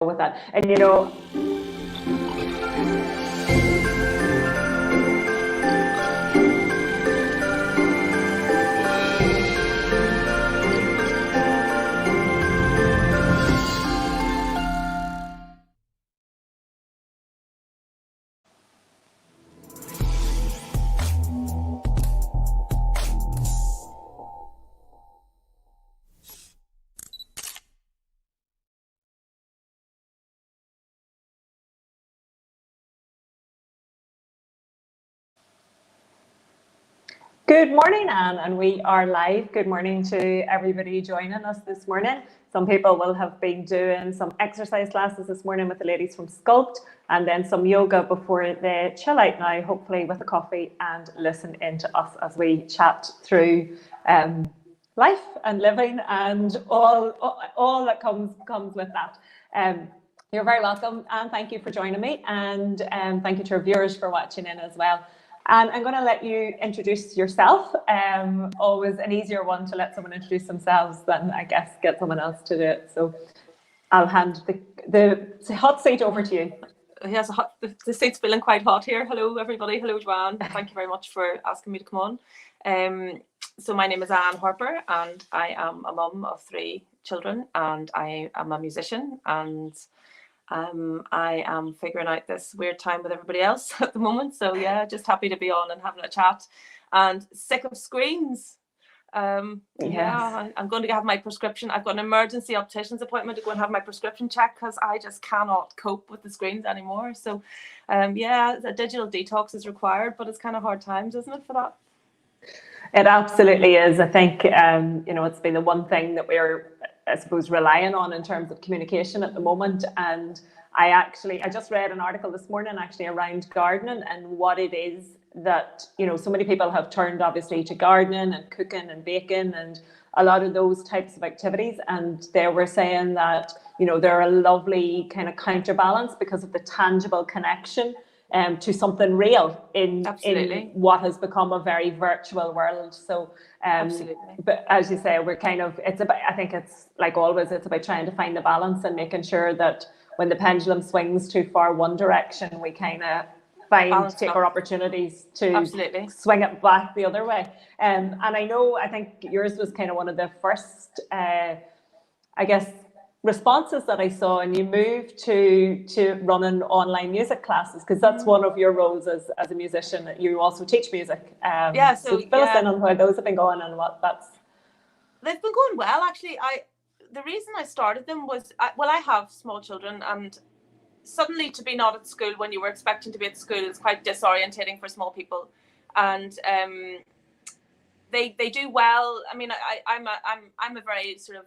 with that. And you know, good morning, Anne, and we are live. Good morning to everybody joining us this morning. Some people will have been doing some exercise classes this morning with the ladies from Sculpt, and then some yoga before they chill out now, hopefully with a coffee, and listen in to us as we chat through life and living and all that comes with that. You're very welcome, and thank you for joining me, and thank you to our viewers for watching in as well. And I'm going to let you introduce yourself. Always an easier one to let someone introduce themselves than, I guess, get someone else to do it. So I'll hand the hot seat over to you. Yes, the seat's feeling quite hot here. Hello, everybody. Hello, Joanne. Thank you very much for asking me to come on. So my name is Anne Harper, and I am a mum of 3 children, and I am a musician, and I am figuring out this weird time with everybody else at the moment. So yeah, just happy to be on and having a chat, and sick of screens. Yeah, I'm going to have my prescription. I've got an emergency optician's appointment to go and have my prescription checked because I just cannot cope with the screens anymore. So yeah, a digital detox is required, but it's kind of hard times, isn't it, for that? It absolutely is. I think, you know, it's been the one thing that we're, I suppose, relying on in terms of communication at the moment. And I just read an article this morning actually around gardening and what it is that, you know, so many people have turned obviously to gardening and cooking and baking and a lot of those types of activities. And they were saying that, you know, they're a lovely kind of counterbalance because of the tangible connection to something real in what has become a very virtual world. So, but as you say, we're kind of, it's about, I think it's like always, it's about trying to find the balance and making sure that when the pendulum swings too far one direction, we kind of take our opportunities to swing it back the other way. And I know, I think yours was kind of one of the first, I guess, responses that I saw, and you moved to running online music classes because that's one of your roles as a musician. You also teach music. So fill us in on how those have been going and what that's. They've been going well, actually. The reason I started them was, I have small children, and suddenly to be not at school when you were expecting to be at school is quite disorientating for small people, and they do well. I mean, I'm a very sort of,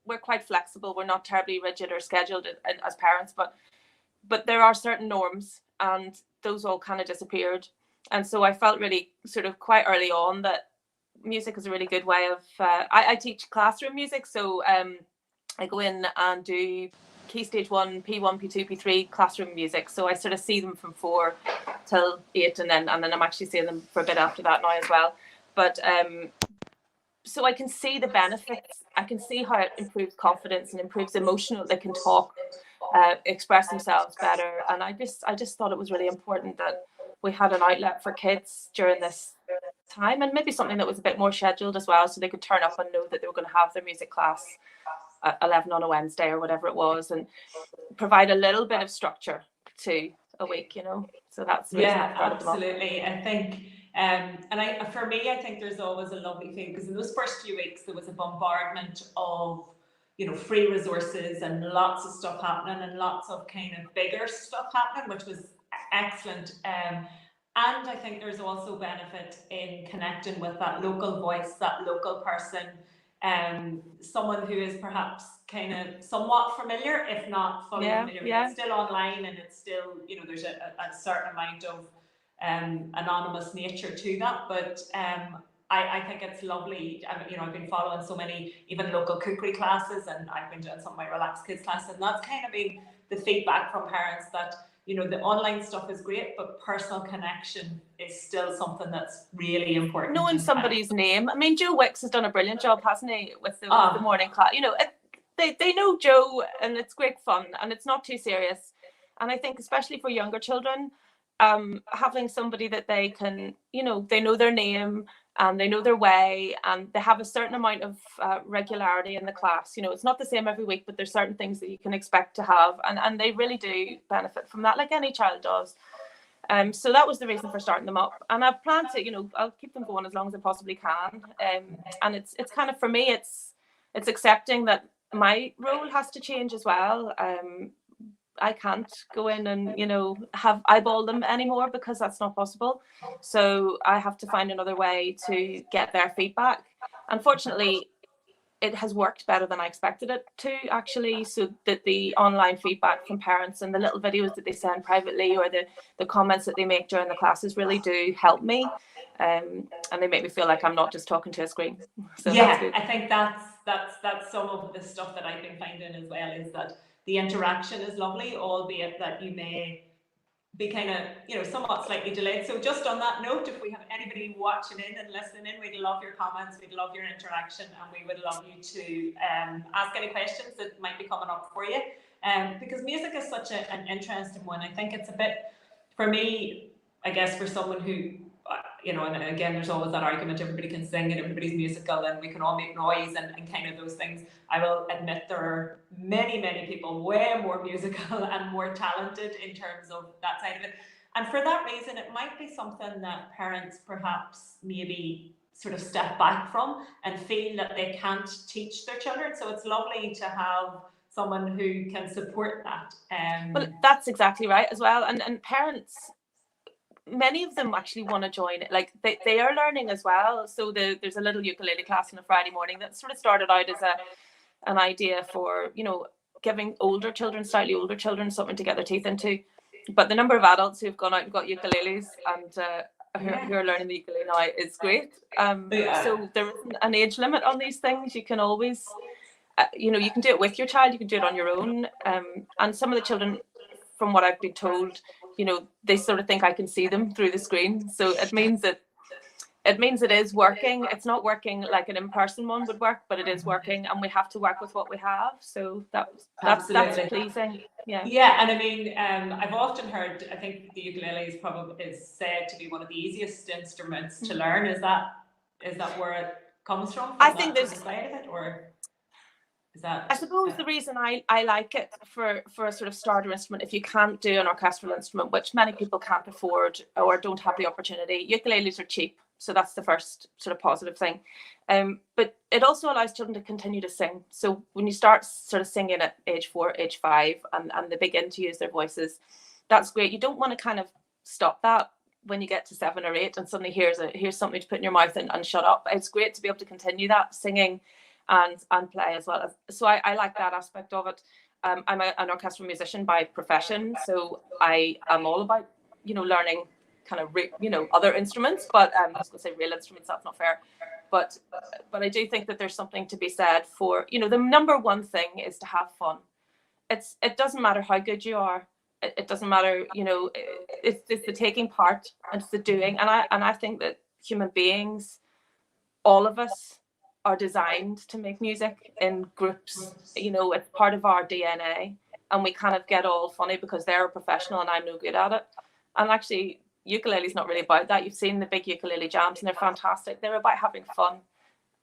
we're quite flexible. We're not terribly rigid or scheduled as parents, but there are certain norms, and those all kind of disappeared. And so I felt really sort of quite early on that music is a really good way of. I teach classroom music, so I go in and do Key Stage 1, P1, P2, P3 classroom music. So I sort of see them from 4 till 8, and then I'm actually seeing them for a bit after that now as well. But so I can see the benefits. I can see how it improves confidence and improves emotional. They can talk, express themselves better. And I just thought it was really important that we had an outlet for kids during this time, and maybe something that was a bit more scheduled as well, so they could turn up and know that they were going to have their music class at 11 on a Wednesday or whatever it was, and provide a little bit of structure to a week, you know. So that's the reason I started absolutely. I think. For me, I think there's always a lovely thing because in those first few weeks there was a bombardment of, you know, free resources and lots of stuff happening and lots of kind of bigger stuff happening, which was excellent. And I think there's also benefit in connecting with that local voice, that local person, someone who is perhaps kind of somewhat familiar, if not fully familiar. It's still online, and it's still, you know, there's a certain amount of anonymous nature to that, but I think it's lovely. You know, I've been following so many even local cookery classes, and I've been doing some of my relaxed kids classes, and that's kind of been the feedback from parents that, you know, the online stuff is great, but personal connection is still something that's really important. Knowing somebody's name. I mean, Joe Wicks has done a brilliant job, hasn't he, with the morning class? You know, they know Joe, and it's great fun, and it's not too serious. And I think especially for younger children, having somebody that they can, they know their name and they know their way, and they have a certain amount of regularity in the class. It's not the same every week, but there's certain things that you can expect to have, and they really do benefit from that, like any child does. So that was the reason for starting them up, and I've planned to, I'll keep them going as long as I possibly can. And it's kind of, for me, it's accepting that my role has to change as well. I can't go in and have eyeball them anymore, because that's not possible. So I have to find another way to get their feedback. Unfortunately, it has worked better than I expected it to, actually, so that the online feedback from parents and the little videos that they send privately, or the comments that they make during the classes, really do help me, and they make me feel like I'm not just talking to a screen. So yeah, that's good. I think that's some of the stuff that I've been finding as well, is that the interaction is lovely, albeit that you may be kind of, somewhat slightly delayed. So just on that note, if we have anybody watching in and listening in, we'd love your comments, we'd love your interaction, and we would love you to ask any questions that might be coming up for you. Because music is such an interesting one. I think it's a bit, for me, I guess, for someone who, and again, there's always that argument, everybody can sing and everybody's musical and we can all make noise and kind of those things. I will admit there are many, many people way more musical and more talented in terms of that side of it. And for that reason, it might be something that parents perhaps maybe sort of step back from and feel that they can't teach their children. So it's lovely to have someone who can support that. Well, that's exactly right as well. And parents, many of them actually want to join it. Like they are learning as well. So there's a little ukulele class on a Friday morning that sort of started out as an idea for, giving slightly older children something to get their teeth into. But the number of adults who've gone out and got ukuleles and who are learning the ukulele now is great. So there isn't an age limit on these things. You can always, you can do it with your child, you can do it on your own. And some of the children, from what I've been told, they sort of think I can see them through the screen. So it means it is working. It's not working like an in-person one would work, but it is working, and we have to work with what we have. So that's pleasing. Yeah, and I mean, I've often heard, I think the ukulele is said to be one of the easiest instruments to learn. Is that where it comes from I think there's side of it, or is that? I suppose the reason I like it for a sort of starter instrument, if you can't do an orchestral instrument, which many people can't afford or don't have the opportunity, ukuleles are cheap. So that's the first sort of positive thing. But it also allows children to continue to sing. So when you start sort of singing at age 4, age 5, and they begin to use their voices, that's great. You don't want to kind of stop that when you get to 7 or 8 and suddenly here's something to put in your mouth and shut up. It's great to be able to continue that singing and play as well. So I like that aspect of it. I'm an orchestral musician by profession, so I am all about learning kind of other instruments, but I was going to say real instruments, that's not fair, but I do think that there's something to be said for the number one thing is to have fun. It doesn't matter how good you are, it doesn't matter, it's the taking part, and it's the doing, and I think that human beings, all of us, are designed to make music in groups. It's part of our DNA, and we kind of get all funny because they're a professional and I'm no good at it. And actually, ukulele's not really about that. You've seen the big ukulele jams and they're fantastic. They're about having fun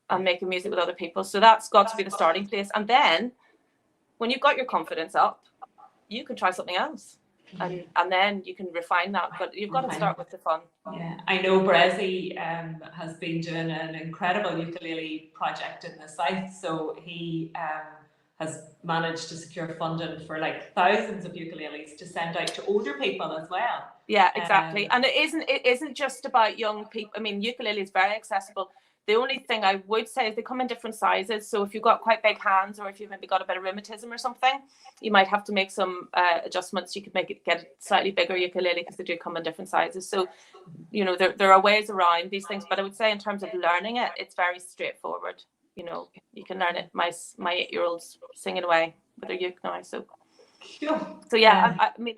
and making music with other people. So that's got to be the starting place. And then when you've got your confidence up, you can try something else. And then you can refine that, but you've got to start with the fun. Yeah, I know Brezzy has been doing an incredible ukulele project in the south, so he has managed to secure funding for like thousands of ukuleles to send out to older people as well. Yeah, exactly. And it isn't just about young people. I mean, ukulele is very accessible. The only thing I would say is they come in different sizes. So if you've got quite big hands, or if you've maybe got a bit of rheumatism or something, you might have to make some adjustments. You could get a slightly bigger ukulele because they do come in different sizes. So, there are ways around these things. But I would say in terms of learning it, it's very straightforward. You can learn it. My 8-year-old's singing away with her uke now. So yeah, I mean,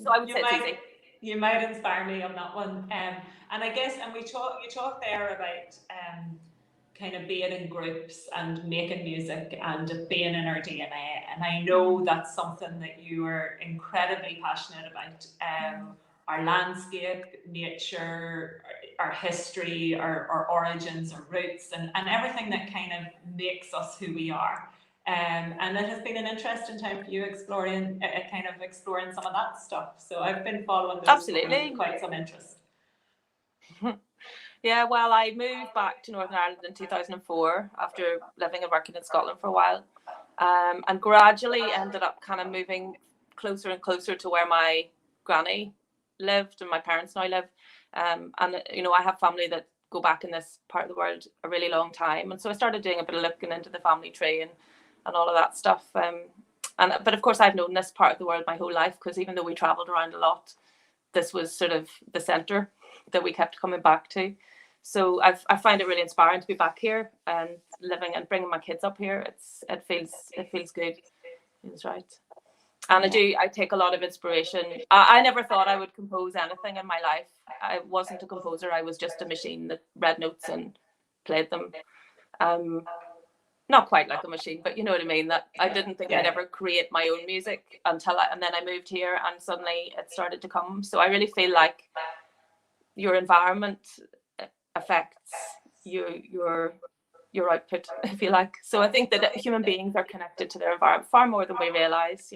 so I would say it's easy. You might inspire me on that one. And I guess, and you talk there about kind of being in groups and making music and it being in our DNA. And I know that's something that you are incredibly passionate about. Our landscape, nature, our history, our origins, our roots, and everything that kind of makes us who we are. And it has been an interesting time for you exploring some of that stuff. So I've been following those Absolutely with quite some interest. Yeah, well, I moved back to Northern Ireland in 2004 after living and working in Scotland for a while, and gradually ended up kind of moving closer and closer to where my granny lived and my parents now live. And I have family that go back in this part of the world a really long time, and so I started doing a bit of looking into the family tree and all of that stuff. But of course, I've known this part of the world my whole life, because even though we travelled around a lot, this was sort of the centre that we kept coming back to. So I find it really inspiring to be back here and living and bringing my kids up here. It feels good. It's right. And I take a lot of inspiration. I never thought I would compose anything in my life. I wasn't a composer. I was just a machine that read notes and played them. Not quite like a machine, but you know what I mean. That I didn't think I'd ever create my own music and then I moved here and suddenly it started to come. So I really feel like your environment affects your output, if you like. So I think that human beings are connected to their environment far more than we realize,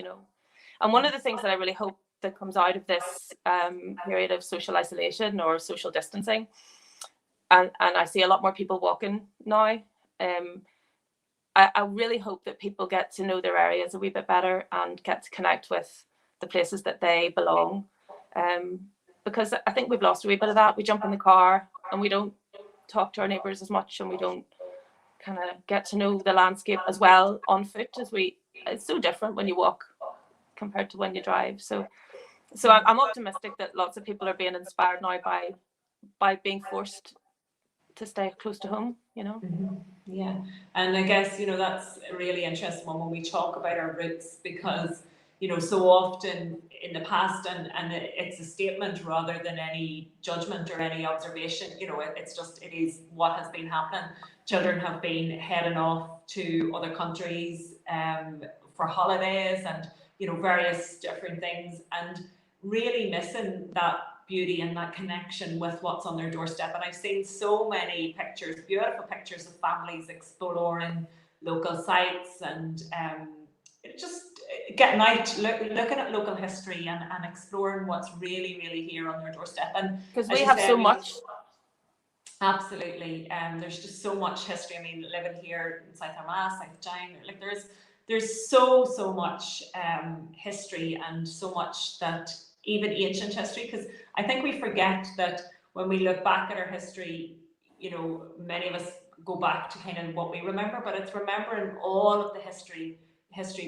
And one of the things that I really hope that comes out of this period of social isolation or social distancing, and I see a lot more people walking now, I really hope that people get to know their areas a wee bit better and get to connect with the places that they belong. Because I think we've lost a wee bit of that. We jump in the car and we don't talk to our neighbours as much, and we don't kind of get to know the landscape as well on foot it's so different when you walk compared to when you drive. So I'm optimistic that lots of people are being inspired now by being forced to stay close to home, Mm-hmm. Yeah, and I guess that's a really interesting one when we talk about our roots, because so often in the past, and it's a statement rather than any judgment or any observation. It is what has been happening. Children have been heading off to other countries for holidays and various different things, and really missing that beauty and that connection with what's on their doorstep. And I've seen so many pictures, beautiful pictures of families exploring local sites and just getting out, looking at local history and exploring what's really, really here on their doorstep. And because we have so much. Absolutely. There's just so much history. I mean, living here in South Armagh, South Joanne, like there's so much history, and so much that even ancient history, because I think we forget that when we look back at our history, many of us go back to kind of what we remember, but it's remembering all of the history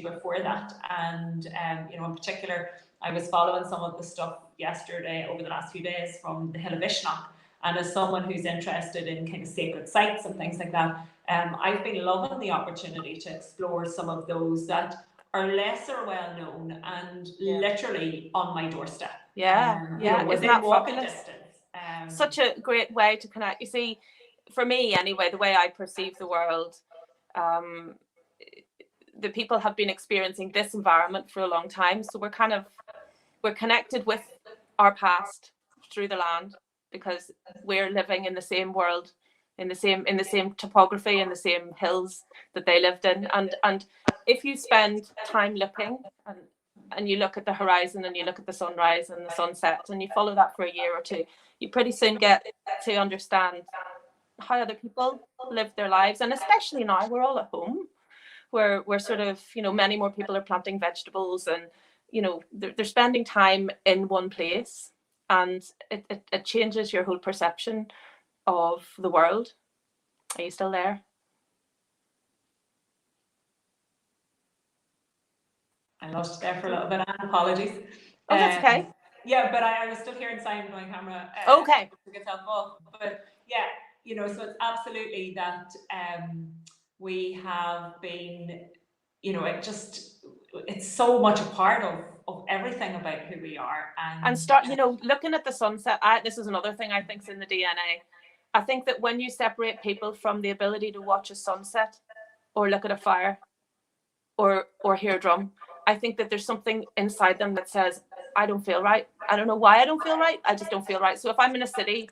before that. And in particular, I was following some of the stuff yesterday over the last few days from the Hill of Ishnock, and as someone who's interested in kind of sacred sites and things like that, I've been loving the opportunity to explore some of those that are lesser well known and literally on my doorstep. Within walking distance. Such a great way to connect. You see, for me anyway, the way I perceive the world, the people have been experiencing this environment for a long time, so we're connected with our past through the land, because we're living in the same world, in the same topography, in the same hills that they lived in. And if you spend time looking and you look at the horizon and you look at the sunrise and the sunset and you follow that for a year or two, you pretty soon get to understand how other people live their lives. And especially now, we're all at home, where we're sort of, many more people are planting vegetables, and they're spending time in one place, and it changes your whole perception of the world. Are you still there? I lost there for a little bit. Apologies. Oh, that's okay. Yeah, but I was still hearing sound on my camera. Okay. Took itself off. But yeah, so it's absolutely that we have been, it's so much a part of everything about who we are. And start, looking at the sunset. This is another thing I think's in the DNA. I think that when you separate people from the ability to watch a sunset or look at a fire or hear a drum, I think that there's something inside them that says, I don't feel right. I don't know why I don't feel right. I just don't feel right. So if I'm in a city,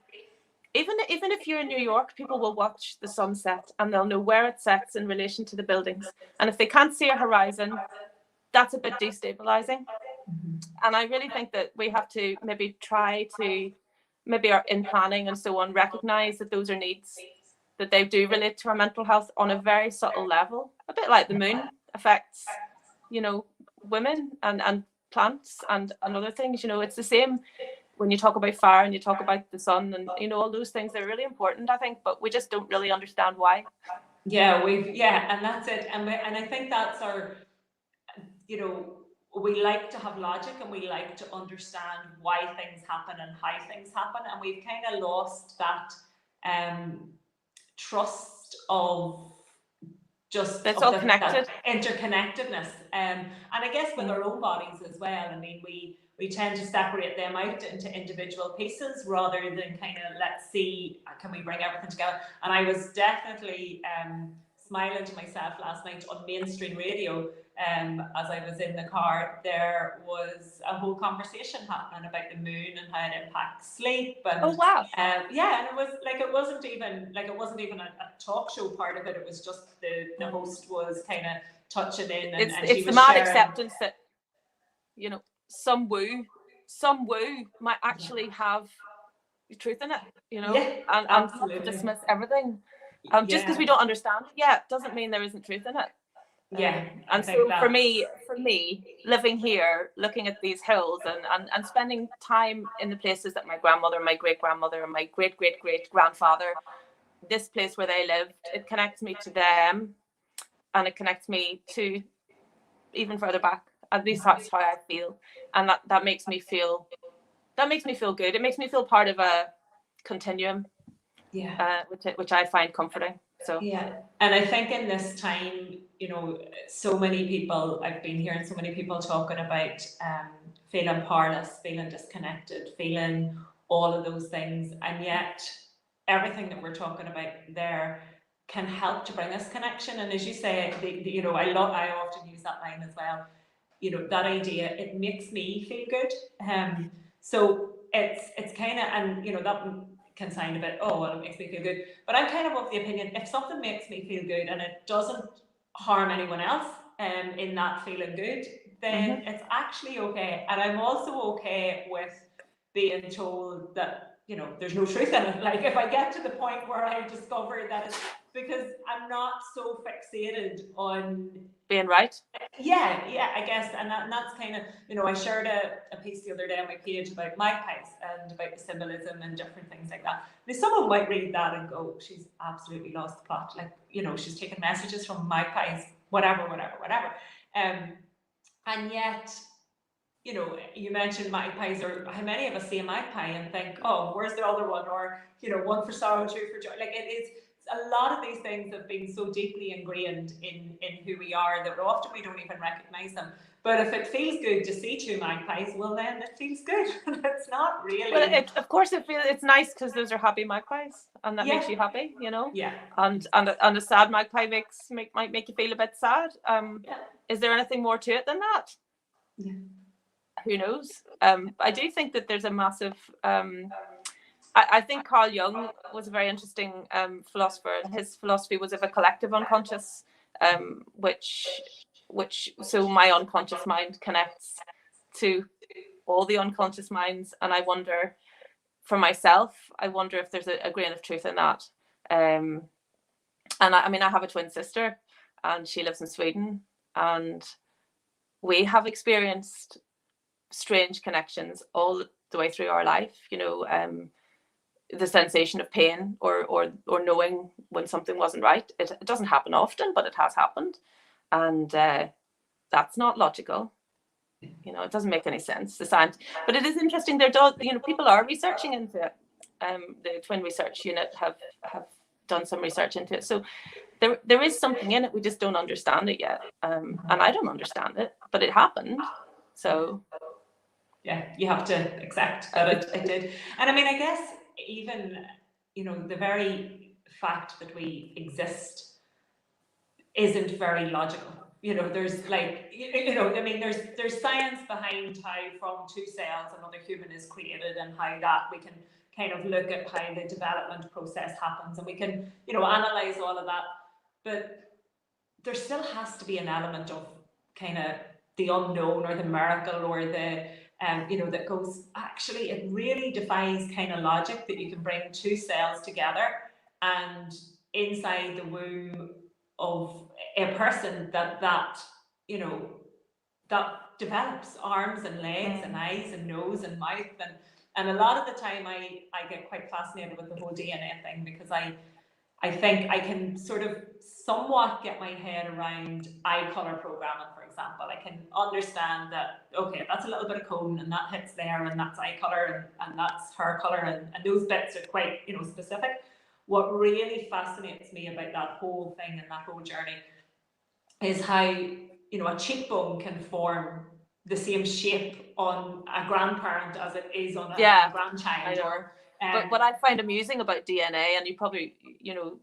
even if you're in New York, people will watch the sunset and they'll know where it sets in relation to the buildings. And if they can't see a horizon, that's a bit destabilizing. And I really think that we have to maybe try to, maybe in planning and so on, recognize that those are needs, that they do relate to our mental health on a very subtle level, a bit like the moon affects, you know, women and plants and other things. You know, it's the same when you talk about fire and you talk about the sun and, you know, all those things. They're really important, I think, but we just don't really understand why. Yeah, and that's it. And I think that's our, you know, we like to have logic and we like to understand why things happen and how things happen, and we've kind of lost that trust of just it's all connected, that interconnectedness, and I guess with our own bodies as well. I mean, we tend to separate them out into individual pieces rather than kind of, let's see, can we bring everything together? And I was definitely smiling to myself last night on mainstream radio. As I was in the car, there was a whole conversation happening about the moon and how it impacts sleep. And oh wow, yeah, and it was like, it wasn't even a talk show part of it. It was just the host was kind of touching in, and it's she the was mad sharing acceptance that, you know, some woo might actually have truth in it, you know. Yeah, and not to dismiss everything just because we don't understand it yet doesn't mean there isn't truth in it. Yeah, and so for me, living here, looking at these hills and spending time in the places that my grandmother, my great grandmother, and my great great great grandfather, this place where they lived, it connects me to them, and it connects me to even further back. At least that's how I feel, and that makes me feel good. It makes me feel part of a continuum, which I find comforting. So yeah, and I think in this time, you know, so many people, I've been hearing so many people talking about feeling powerless, feeling disconnected, feeling all of those things, and yet everything that we're talking about there can help to bring us connection. And as you say, you know, I often use that line as well. You know, that idea, it makes me feel good. So it's kind of, and you know, that can sound a bit, oh well, it makes me feel good, but I'm kind of the opinion, if something makes me feel good and it doesn't harm anyone else in that feeling good, then it's actually okay. And I'm also okay with being told that, you know, there's no truth in it. Like if I get to the point where I discover that it's, because I'm not so fixated on being right. Yeah, I guess, and that's kind of, you know, I shared a piece the other day on my page about magpies and about the symbolism and different things like that. Now, someone might read that and go, she's absolutely lost the plot. Like, you know, she's taking messages from magpies, whatever. And yet, you know, you mentioned magpies, or how many of us see a magpie and think, oh, where's the other one? Or, you know, one for sorrow, two for joy. Like it is, a lot of these things have been so deeply ingrained in who we are that often we don't even recognize them. But if it feels good to see two magpies, well then it feels good. It's not really. Well, of course it's nice because those are happy magpies, and that makes you happy, you know. Yeah. And a sad magpie might make you feel a bit sad. Is there anything more to it than that? Yeah. Who knows? I do think that there's a massive. I think Carl Jung was a very interesting philosopher, and his philosophy was of a collective unconscious, so my unconscious mind connects to all the unconscious minds, and I wonder, for myself, if there's a grain of truth in that. And I mean, I have a twin sister, and she lives in Sweden, and we have experienced strange connections all the way through our life, you know. The sensation of pain or knowing when something wasn't right. It doesn't happen often, but it has happened, and that's not logical. You know, it doesn't make any sense. The science, but it is interesting. You know, people are researching into it. The Twin Research Unit have done some research into it. So there is something in it. We just don't understand it yet, and I don't understand it, but it happened. So yeah, you have to accept that it did. And I mean, I guess even the very fact that we exist isn't very logical. There's there's science behind how from two cells another human is created, and how that we can kind of look at how the development process happens, and we can, analyze all of that. But there still has to be an element of kind of the unknown or the miracle or the that goes, actually, it really defies kind of logic that you can bring two cells together and inside the womb of a person that develops arms and legs and eyes and nose and mouth, and a lot of the time I get quite fascinated with the whole DNA thing, because I think I can sort of somewhat get my head around eye color programming, for example. I can understand that, okay, that's a little bit of coding and that hits there and that's eye color and that's hair color, and those bits are quite, specific. What really fascinates me about that whole thing and that whole journey is how, a cheekbone can form the same shape on a grandparent as it is on a grandchild. I know. But what I find amusing about DNA, and you probably,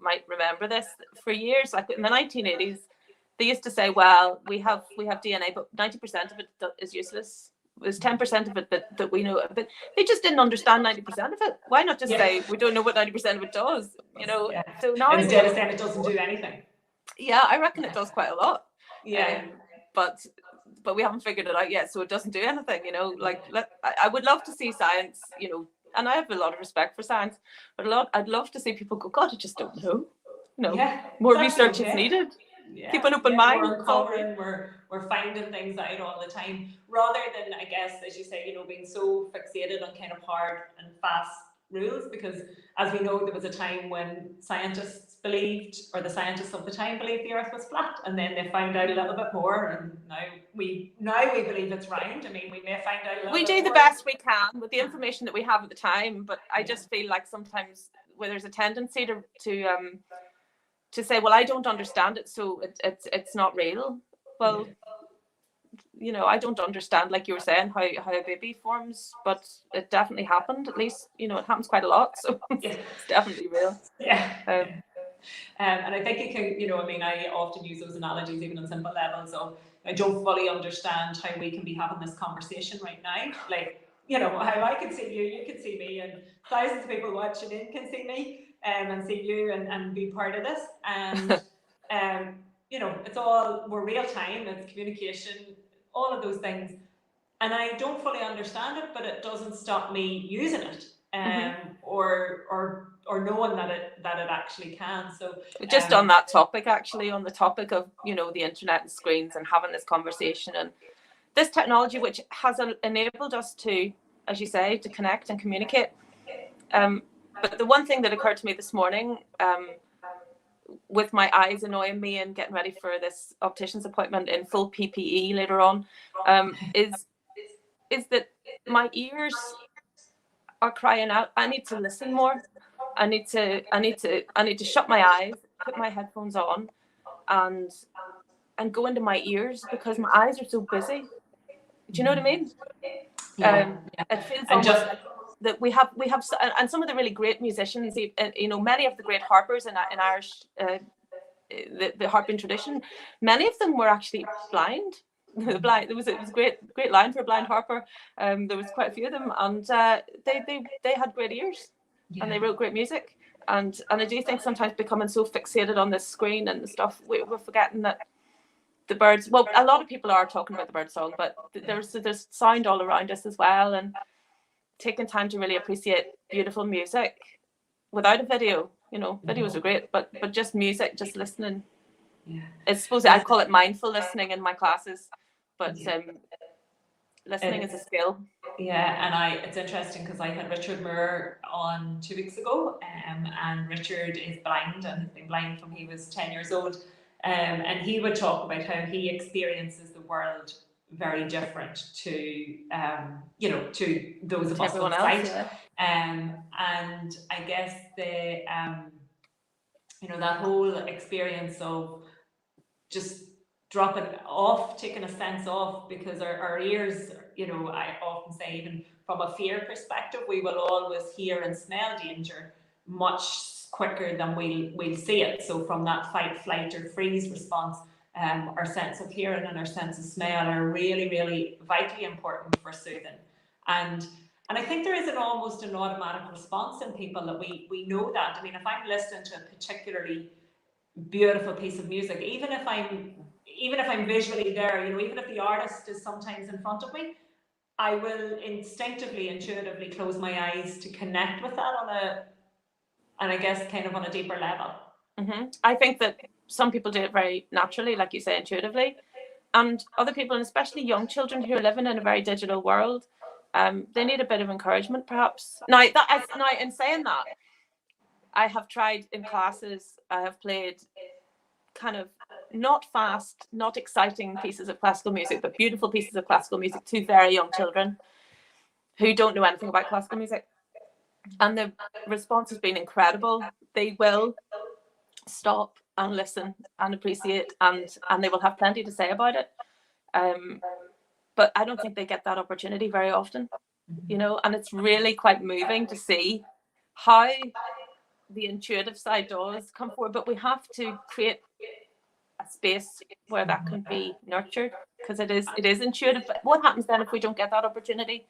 might remember this, for years, like in the 1980s, they used to say, well, we have DNA, but 90% of it is useless. There's 10% of it that we know, but they just didn't understand 90% of it. Why not just say we don't know what 90% of it does? So now instead of saying it doesn't do anything. Yeah, I reckon it does quite a lot. Yeah. But we haven't figured it out yet, so it doesn't do anything. I would love to see science. And I have a lot of respect for science, but I'd love to see people go, God, I just don't know. More research is needed. Yeah. Keep an open mind. We're uncovering, we're finding things out all the time, rather than, I guess, as you say, being so fixated on kind of hard and fast rules, because as we know, there was a time when scientists believed, or the scientists of the time believed, the earth was flat, and then they found out a little bit more, and now we believe it's round. I mean, we may find out a little bit more. We do the best we can with the information that we have at the time, but I just feel like sometimes where there's a tendency to say, well, I don't understand it, so it's not real. Well, I don't understand, like you were saying, how a baby forms, but it definitely happened. At least, it happens quite a lot, so it's definitely real. Yeah. And I think it can, I often use those analogies even on simple levels of, I don't fully understand how we can be having this conversation right now. Like, how I can see you can see me, and thousands of people watching in can see me and see you and be part of this. And, it's all, we're real time, it's communication, all of those things. And I don't fully understand it, but it doesn't stop me using it. Or knowing that it actually can. So just on that topic, actually, on the topic of the internet and screens and having this conversation and this technology, which has enabled us to, as you say, to connect and communicate. But the one thing that occurred to me this morning, with my eyes annoying me and getting ready for this optician's appointment in full PPE later on, is that my ears are crying out. I need to listen more. I need to shut my eyes, put my headphones on, and go into my ears, because my eyes are so busy. Do you know what I mean? It feels almost like that we have, and some of the really great musicians, many of the great harpers in Irish, the harping tradition, many of them were actually blind. It was a great line for a blind harper. There was quite a few of them, and they had great ears, and they wrote great music. And I do think sometimes becoming so fixated on this screen and stuff, we're forgetting that the birds. Well, a lot of people are talking about the bird song, but there's sound all around us as well, and taking time to really appreciate beautiful music without a video. Videos are great, but just music, just listening. I suppose I call it mindful listening in my classes, but listening is a skill. And it's interesting because I had Richard Moore on 2 weeks ago, and Richard is blind and has been blind from he was 10 years old, and he would talk about how he experiences the world very different to to those of us with sight. And I guess the that whole experience of just dropping off, taking a sense off, because our ears, I often say, even from a fear perspective, we will always hear and smell danger, much quicker than we'll see it. So from that fight, flight or freeze response, our sense of hearing and our sense of smell are really, really vitally important for soothing. And I think there is almost an automatic response in people that we know that. I mean, if I'm listening to a particularly beautiful piece of music, even if I'm visually there, even if the artist is sometimes in front of me, I will instinctively, intuitively close my eyes to connect with that and I guess kind of on a deeper level. I think that some people do it very naturally, like you say, intuitively, and other people, and especially young children who are living in a very digital world, they need a bit of encouragement, perhaps. Now, in saying that, I have tried in classes, I have played kind of not fast, not exciting pieces of classical music, but beautiful pieces of classical music to very young children who don't know anything about classical music. And the response has been incredible. They will stop and listen and appreciate, and they will have plenty to say about it. But I don't think they get that opportunity very often, and it's really quite moving to see how the intuitive side does come forward, but we have to create a space where that can be nurtured, because it is intuitive. But what happens then if we don't get that opportunity?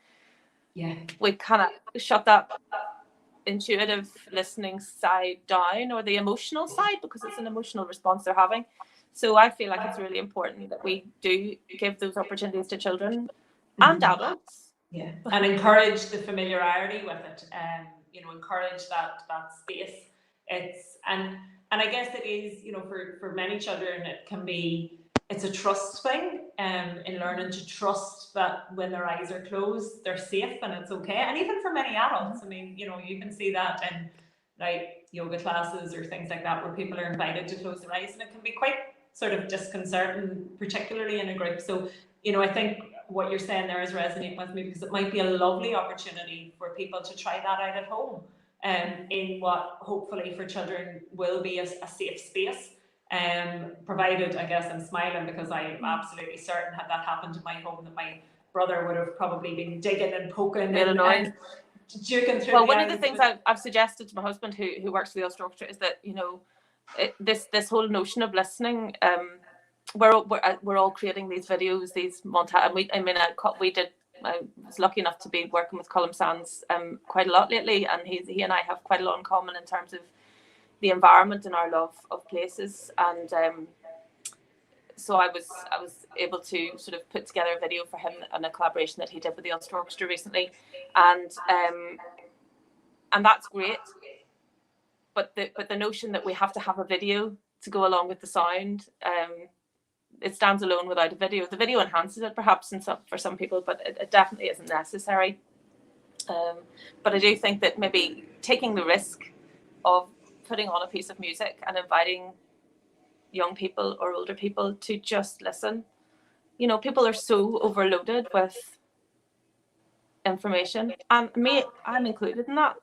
Yeah, we kind of shut that intuitive listening side down, or the emotional side, because it's an emotional response they're having. So I feel like it's really important that we do give those opportunities to children and adults. Yeah, and encourage the familiarity with it, encourage that space. And I guess it is, for many children, it's a trust thing, in learning to trust that when their eyes are closed, they're safe and it's okay. And even for many adults, I mean, you can see that in like yoga classes or things like that, where people are invited to close their eyes, and it can be quite sort of disconcerting, particularly in a group. So, I think what you're saying there is resonating with me, because it might be a lovely opportunity for people to try that out at home, in what hopefully for children will be a safe space. Provided, I guess I'm smiling because I'm absolutely certain, had that happened in my home, that my brother would have probably been digging and poking and juking through. Well, one of the things I've suggested to my husband, who works for the Ulster Orchestra, is that this whole notion of listening, we're all creating these videos, these montage. I was lucky enough to be working with Colm Sands quite a lot lately, and he and I have quite a lot in common in terms of the environment and our love of places. And so I was able to sort of put together a video for him and a collaboration that he did with the Ulster Orchestra recently, and that's great. But the notion that we have to have a video to go along with the sound, it stands alone without a video. The video enhances it perhaps for some people, but it definitely isn't necessary. But I do think that maybe taking the risk of putting on a piece of music and inviting young people or older people to just listen. People are so overloaded with information, and I'm included in that.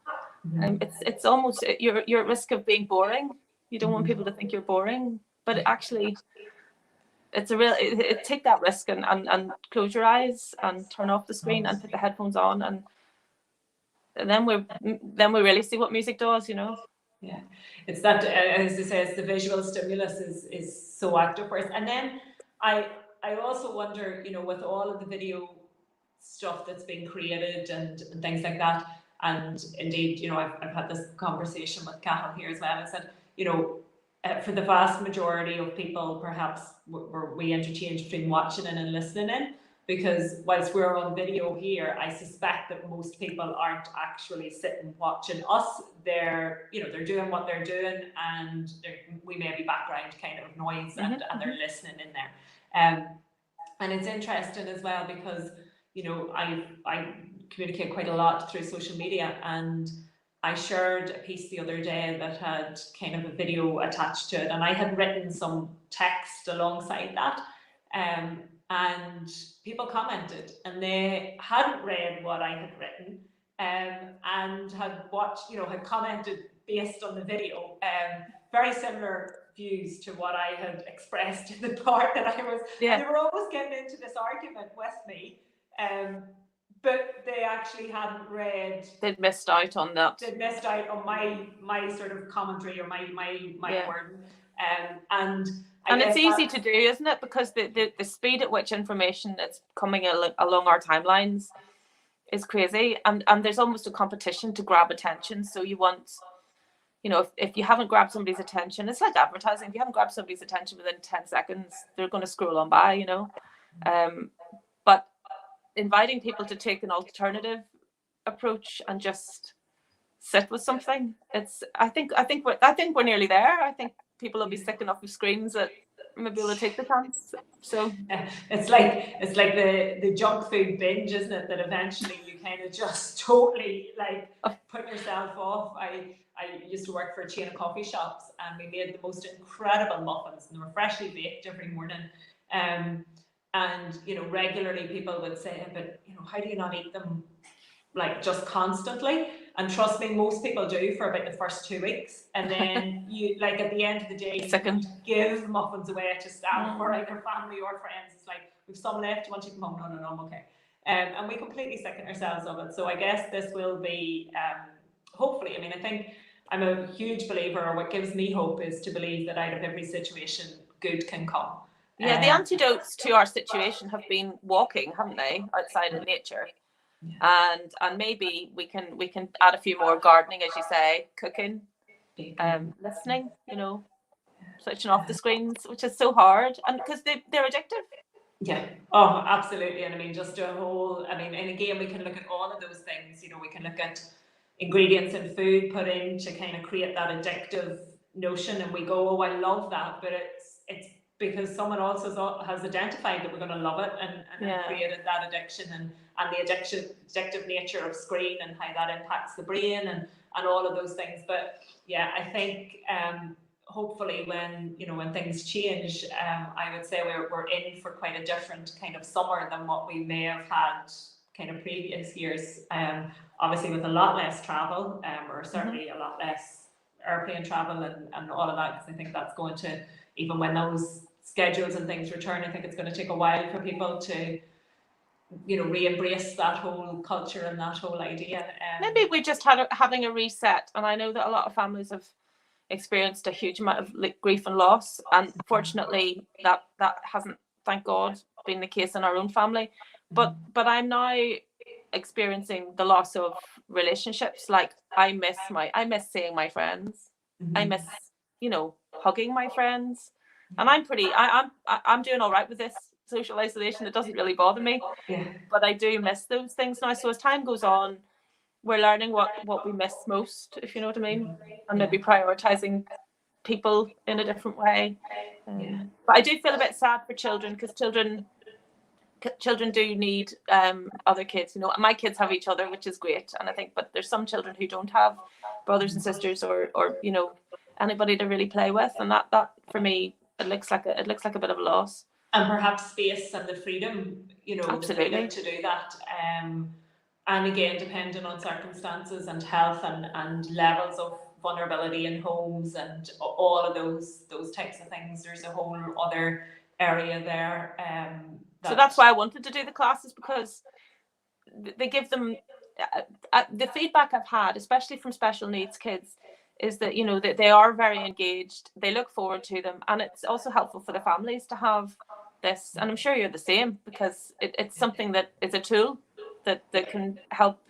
It's almost, you're at risk of being boring. You don't want people to think you're boring, but actually it's a real take that risk and close your eyes and turn off the screen and put the headphones on, and then we really see what music does. Yeah, it's that, as I say, it's the visual stimulus is so active for us. And then I also wonder, with all of the video stuff that's been created and things like that, and indeed, I've had this conversation with Cathal here as well. I said, for the vast majority of people, perhaps we interchange between watching in and listening in, because whilst we're on video here, I suspect that most people aren't actually sitting watching us. They're doing what they're doing, and we may be background kind of noise, and they're listening in there. And it's interesting as well, because I communicate quite a lot through social media, and I shared a piece the other day that had kind of a video attached to it, and I had written some text alongside that, and people commented, and they hadn't read what I had written, and had watched, had commented based on the video, very similar views to what I had expressed in the part that I was. Yeah. And they were always getting into this argument with me, but they actually hadn't read. They'd missed out on that. They'd missed out on my sort of commentary or my Yeah. wording, and And it's easy to do, isn't it? Because the speed at which information is coming along our timelines is crazy, and there's almost a competition to grab attention. So you want, you know, if you haven't grabbed somebody's attention, it's like advertising. If you haven't grabbed somebody's attention within 10 seconds, they're going to scroll on by, you know. But inviting people to take an alternative approach and just sit with something, I think we're nearly there. I think people will be sick enough of screens that maybe we'll take the chance. So it's like the junk food binge, isn't it? That eventually you kind of just totally like put yourself off. I used to work for a chain of coffee shops, and we made the most incredible muffins, and they were freshly baked every morning. And you know, regularly people would say, but you know, how do you not eat them like just constantly? And trust me, most people do for about the first 2 weeks, and then you like at the end of the day, you Second. give muffins away to staff or either family or friends. It's like, we've some left. Do you want to come home? No, I'm okay. And we completely sicken ourselves of it. So I guess this will be hopefully. I mean, I think I'm a huge believer, or what gives me hope is to believe that out of every situation, good can come. Yeah, the antidotes to our situation have been walking, haven't they, outside in nature? Yeah. And maybe we can add a few more: gardening, as you say, cooking, listening, you know, switching off the screens, which is so hard, and because they're addictive. Yeah. Oh, absolutely. And I mean, just a whole, I mean, and again, we can look at all of those things, you know, we can look at ingredients in food put in to kind of create that addictive notion, and we go, oh, I love that, but it's because someone else has identified that we're going to love it, and created that addiction, and the addictive nature of screen, and how that impacts the brain, and all of those things. But yeah, I think hopefully when things change, I would say we're in for quite a different kind of summer than what we may have had kind of previous years. Obviously with a lot less travel, or certainly a lot less airplane travel and all of that, because I think that's going to, even when those schedules and things return, I think it's going to take a while for people to, you know, re-embrace that whole culture and that whole idea. Maybe we're just having a reset, and I know that a lot of families have experienced a huge amount of grief and loss, and fortunately that hasn't, thank God, been the case in our own family. But I'm now experiencing the loss of relationships. Like I miss seeing my friends. I miss, you know, hugging my friends, and I'm doing all right with this social isolation. It doesn't really bother me, but I do miss those things now. So as time goes on, we're learning what we miss most, if you know what I mean, and maybe prioritizing people in a different way. But I do feel a bit sad for children, because children do need other kids. You know, my kids have each other, which is great, and I think, but there's some children who don't have brothers and sisters, or you know, anybody to really play with, and that for me, it looks like a bit of a loss. And perhaps space and the freedom, you know, absolutely, the freedom to do that. And again, depending on circumstances and health and levels of vulnerability in homes and all of those types of things, there's a whole other area there. So that's why I wanted to do the classes, because they give them the feedback I've had, especially from special needs kids, is that, you know, that they are very engaged, they look forward to them, and it's also helpful for the families to have this. And I'm sure you're the same, because it's something that is a tool that can help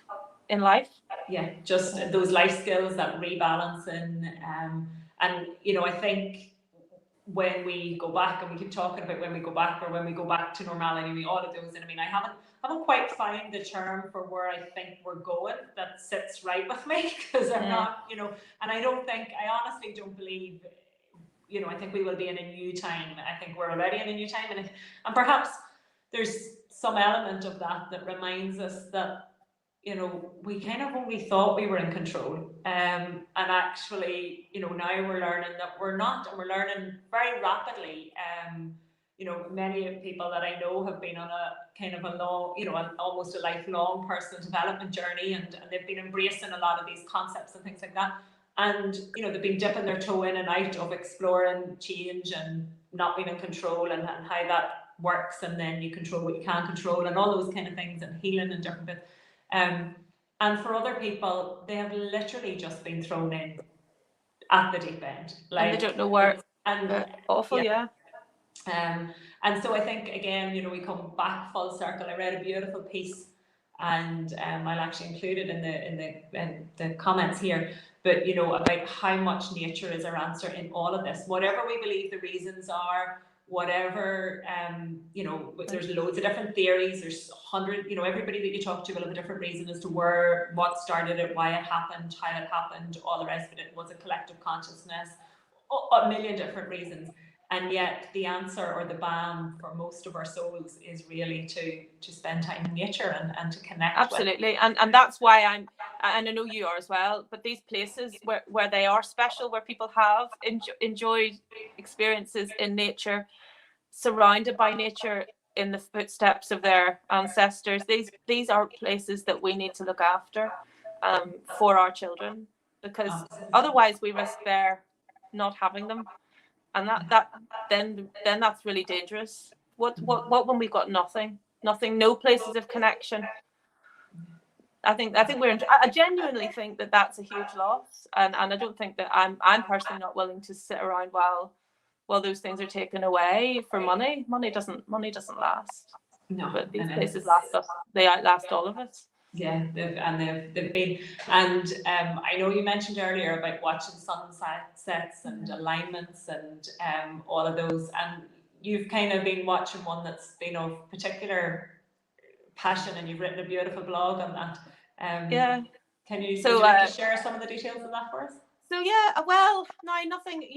in life. Yeah, just those life skills, that rebalancing, and you know, I think when we go back, and we keep talking about when we go back, or when we go back to normality, I mean, all of those, and I mean, I haven't quite found the term for where I think we're going that sits right with me, because I'm not, you know, and I honestly don't believe, you know, I think we will be in a new time. I think we're already in a new time, and perhaps there's some element of that reminds us that, you know, we kind of only thought we were in control, and actually, you know, now we're learning that we're not, and we're learning very rapidly. You know, many people that I know have been on a kind of a long, you know, almost a lifelong personal development journey, and they've been embracing a lot of these concepts and things like that. And, you know, they've been dipping their toe in and out of exploring change and not being in control, and how that works, and then you control what you can't control, and all those kind of things, and healing and different bits. And for other people, they have literally just been thrown in at the deep end, and they don't know where. Awful, yeah. And so I think, again, we come back full circle. I read a beautiful piece, and I'll actually include it in the comments here. But about how much nature is our answer in all of this. Whatever we believe the reasons are, whatever there's loads of different theories. There's 100. Everybody that you talk to will have a different reason as to what started it, why it happened, how it happened, all the rest of it. Was a collective consciousness, a million different reasons. And yet the answer, or the balm for most of our souls, is really to spend time in nature and to connect. Absolutely. And that's why and I know you are as well, but these places where they are special, where people have enjoyed experiences in nature, surrounded by nature, in the footsteps of their ancestors, these are places that we need to look after for our children, because otherwise we risk their not having them. And then that's really dangerous. What when we've got nothing, no places of connection? I think I genuinely think that that's a huge loss, and I don't think that I'm personally not willing to sit around while those things are taken away for money. Money doesn't last. No, but these places last us. They outlast all of us. Yeah, they've been, and I know you mentioned earlier about watching sunsets and alignments and all of those, and you've kind of been watching one that's been of particular passion, and you've written a beautiful blog on that. Yeah. Would you like to share some of the details of that for us? So yeah, well, no, nothing.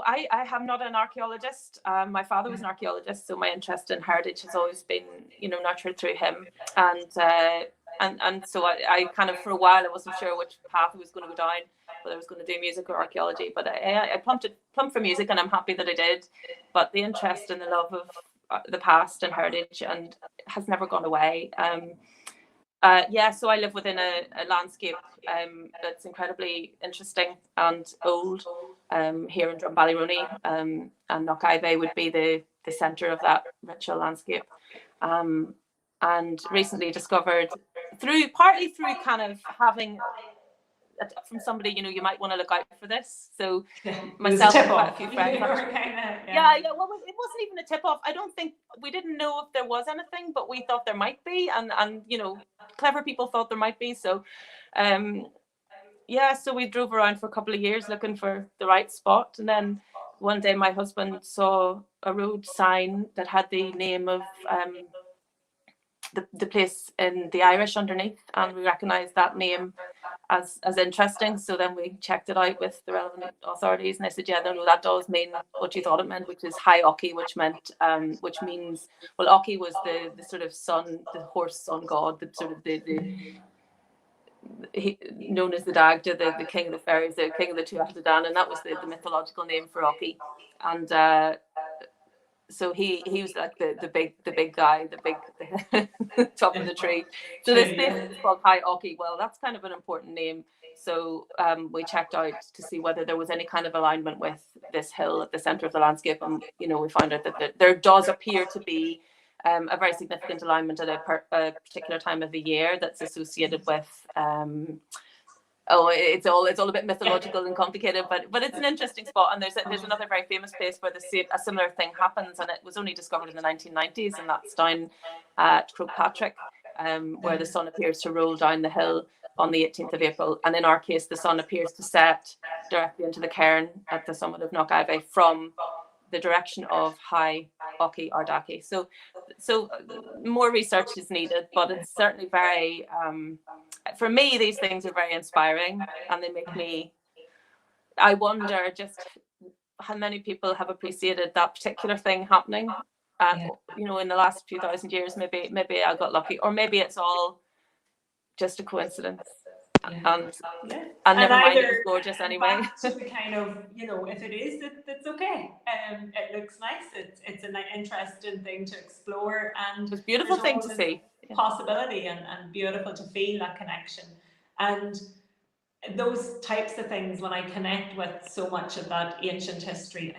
I am not an archaeologist. My father was an archaeologist, so my interest in heritage has always been, nurtured through him. And so I kind of, for a while, I wasn't sure which path I was going to go down, whether I was going to do music or archaeology. But I plumped for music, and I'm happy that I did. But the interest and the love of the past and heritage and has never gone away. So I live within a landscape that's incredibly interesting and old here in Drumballyroney, and Knockivey would be the centre of that ritual landscape. And recently discovered partly through kind of having from somebody, you might want to look out for this. So myself and quite a few friends. Well, it wasn't even a tip off. I don't think we didn't know if there was anything, but we thought there might be, and clever people thought there might be. So so we drove around for a couple of years looking for the right spot, and then one day my husband saw a road sign that had the name of the place in the Irish underneath, and we recognised that name as interesting. So then we checked it out with the relevant authorities, and I said, no, that does mean what you thought it meant, which is High Oki, which means, well, Oki was the sort of sun, the horse sun god, the sort of known as the Dagda, the king of the fairies, the king of the Tuatha Dé Danann, and that was the mythological name for Oki. And so he was like the big guy, the top of the tree. So this place is called High Oki. Well, that's kind of an important name. So we checked out to see whether there was any kind of alignment with this hill at the centre of the landscape, and we found out that there does appear to be a very significant alignment at a particular time of the year that's associated with. It's all a bit mythological and complicated, but it's an interesting spot. And there's another very famous place where a similar thing happens, and it was only discovered in the 1990s, and that's down at Croagh Patrick, where the sun appears to roll down the hill on the 18th of April. And in our case, the sun appears to set directly into the cairn at the summit of Knockivey from the direction of High Oki or Daki. So more research is needed, but it's certainly very, for me, these things are very inspiring, and they make me, I wonder just how many people have appreciated that particular thing happening. In the last few thousand years, maybe I got lucky, or maybe it's all just a coincidence. And never mind, it was gorgeous anyway. To the kind of, if it is, that's okay. It looks nice. It's an interesting thing to explore, and it's a beautiful thing to see. Possibility and beautiful to feel that connection. And those types of things, when I connect with so much of that ancient history,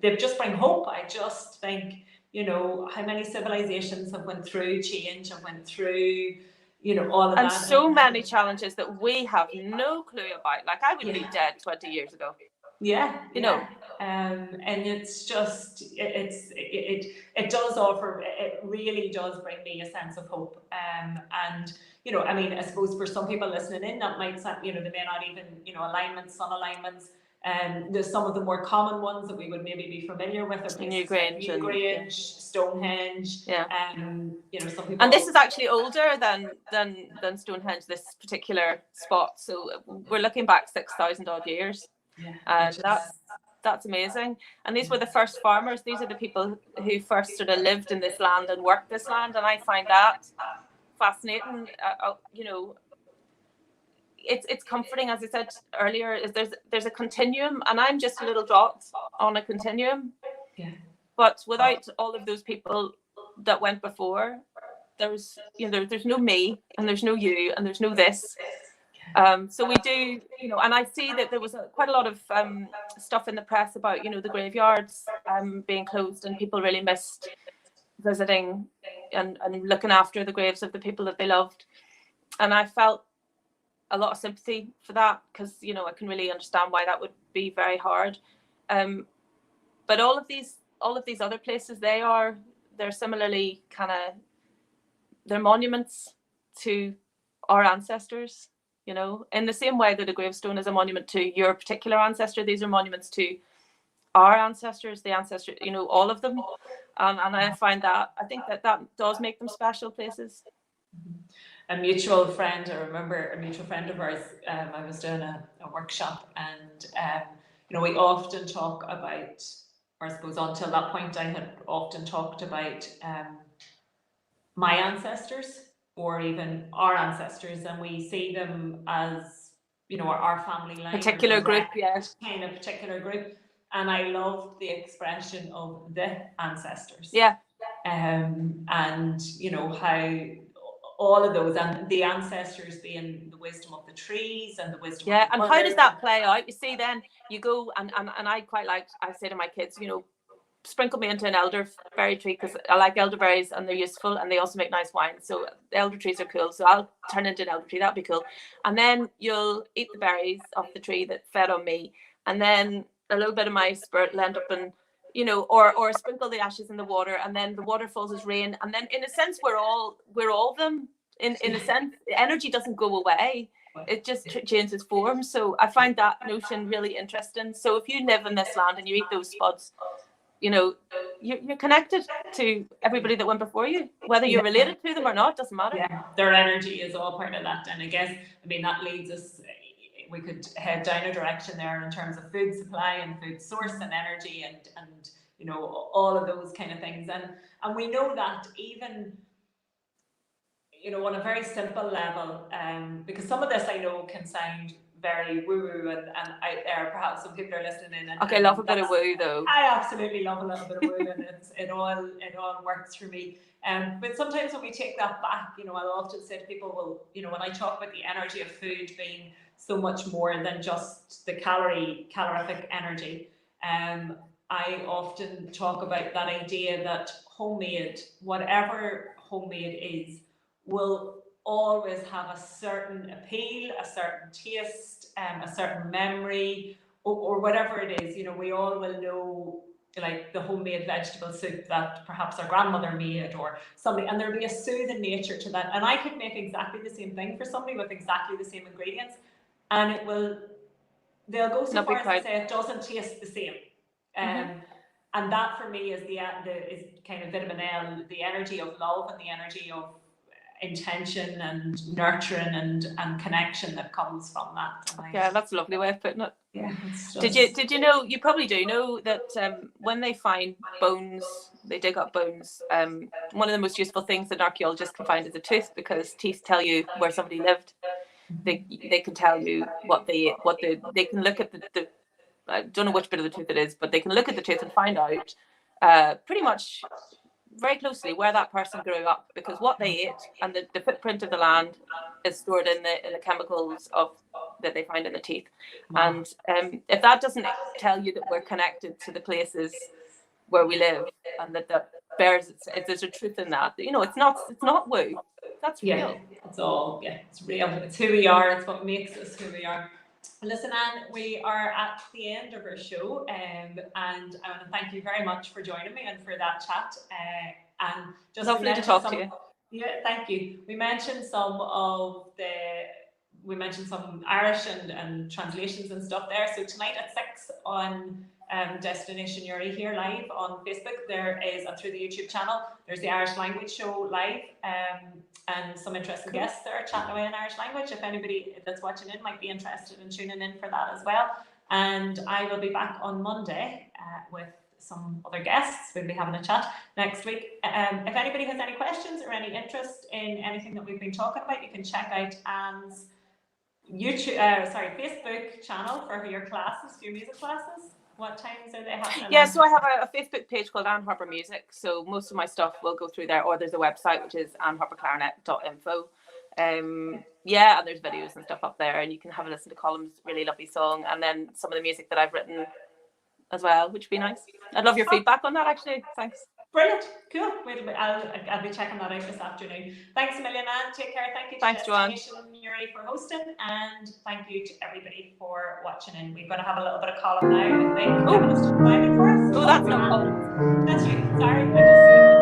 they just bring hope. I just think, you know, how many civilizations have went through change, have went through, you know, all of and that. so many challenges that we have no clue about. Like, I would be Yeah. dead 20 years ago. Yeah, You know. And it's just it does offer, it really does bring me a sense of hope. And you know, I mean, I suppose for some people listening in, that might sound, you know, they may not even, you know, alignments, sun alignments. There's some of the more common ones that we would maybe be familiar with are places like Newgrange, Stonehenge. Yeah. You know, some people. And this is actually older than Stonehenge, this particular spot. So we're looking back 6,000 odd years. Yeah, and that's amazing. And these were the first farmers. These are the people who first sort of lived in this land and worked this land, and I find that fascinating. You know, it's comforting, as I said earlier. Is there's a continuum, and I'm just a little dot on a continuum. Yeah. But without all of those people that went before, there's no me, and there's no you, and there's no this. So we do, you know, and I see that there was quite a lot of stuff in the press about, you know, the graveyards being closed, and people really missed visiting and looking after the graves of the people that they loved. And I felt a lot of sympathy for that, because, you know, I can really understand why that would be very hard. But all of these other places, they're similarly they're monuments to our ancestors. You know, in the same way that a gravestone is a monument to your particular ancestor, these are monuments to our ancestors, the ancestor, you know, all of them. And I find that, I think that does make them special places. A mutual friend, I remember a mutual friend of ours, I was doing a workshop, and you know, we often talk about, or I suppose until that point I had often talked about my ancestors, or even our ancestors, and we see them as, you know, our family line, particular group, yes, kind of particular group. And I loved the expression of the ancestors. Yeah. And you know, how all of those, and the ancestors being the wisdom of the trees and the wisdom of the and how does that play out? You see, then you go and I quite like, I say to my kids, you know, sprinkle me into an elderberry tree, because I like elderberries and they're useful, and they also make nice wine. So the elder trees are cool, so I'll turn into an elder tree, that'd be cool. And then you'll eat the berries off the tree that fed on me, and then a little bit of my spirit will end up in, you know, or sprinkle the ashes in the water, and then the water falls as rain, and then in a sense we're all them. In a sense, the energy doesn't go away, it just changes form. So I find that notion really interesting. So if you live in this land and you eat those spuds, you know, you're connected to everybody that went before you, whether you're related to them or not, doesn't matter. Yeah, their energy is all part of that. And I guess, I mean, that leads us, we could head down a direction there in terms of food supply and food source and energy, and you know, all of those kind of things. And we know that even, you know, on a very simple level, because some of this I know can sound very woo-woo, and out there, perhaps some people are listening in. And, okay, love a bit of woo though. I absolutely love a little bit of woo, and it all works for me. But sometimes when we take that back, you know, I'll often say to people, well, you know, when I talk about the energy of food being so much more than just the calorific energy, I often talk about that idea that homemade, whatever homemade is, will always have a certain appeal, a certain taste, a certain memory, or whatever it is. You know, we all will know, like, the homemade vegetable soup that perhaps our grandmother made, or something, and there'll be a soothing nature to that. And I could make exactly the same thing for somebody with exactly the same ingredients, and they'll go so far as to say it doesn't taste the same. And that for me is is kind of vitamin L, the energy of love and the energy of intention and nurturing and connection that comes from that. Yeah, that's a lovely way of putting it. Yeah. Did you know, you probably do know that when they find bones, they dig up bones, one of the most useful things that archaeologists can find is a tooth, because teeth tell you where somebody lived. They can tell you what they can look at the I don't know which bit of the tooth it is, but they can look at the tooth and find out pretty much very closely where that person grew up, because what they ate and the footprint of the land is stored in the chemicals that they find in the teeth. And if that doesn't tell you that we're connected to the places where we live, and that bears there's a truth in that. You know, it's not woo. That's real. It's real. It's who we are. It's what makes us who we are. Listen, Anne, we are at the end of our show, and I want to thank you very much for joining me and for that chat. And just lovely to talk to you. Yeah, thank you. We mentioned some Irish and translations and stuff there. So tonight at 6 on Destination Uri here live on Facebook, there is, and through the YouTube channel, there's the Irish language show live, and some interesting guests there chatting away in Irish language. If anybody that's watching in might be interested in tuning in for that as well. And I will be back on Monday with some other guests. We'll be having a chat next week. If anybody has any questions or any interest in anything that we've been talking about, you can check out Anne's Facebook channel for your classes, for your music classes. What times are they happening? Yeah, so I have a Facebook page called Anne Harper Music. So most of my stuff will go through there, or there's a website which is anneharperclarinet.info. Yeah, and there's videos and stuff up there, and you can have a listen to Column's really lovely song, and then some of the music that I've written as well, which would be nice. I'd love your feedback on that, actually. Thanks. Brilliant. Cool. I'll be checking that out this afternoon. Thanks a million, Anne. Take care. Thank you to Destination Uri for hosting, and thank you to everybody for watching in. We're going to have a little bit of column now, I think. Kevin has just provided for us. Oh, that's not column. That's right. Sorry.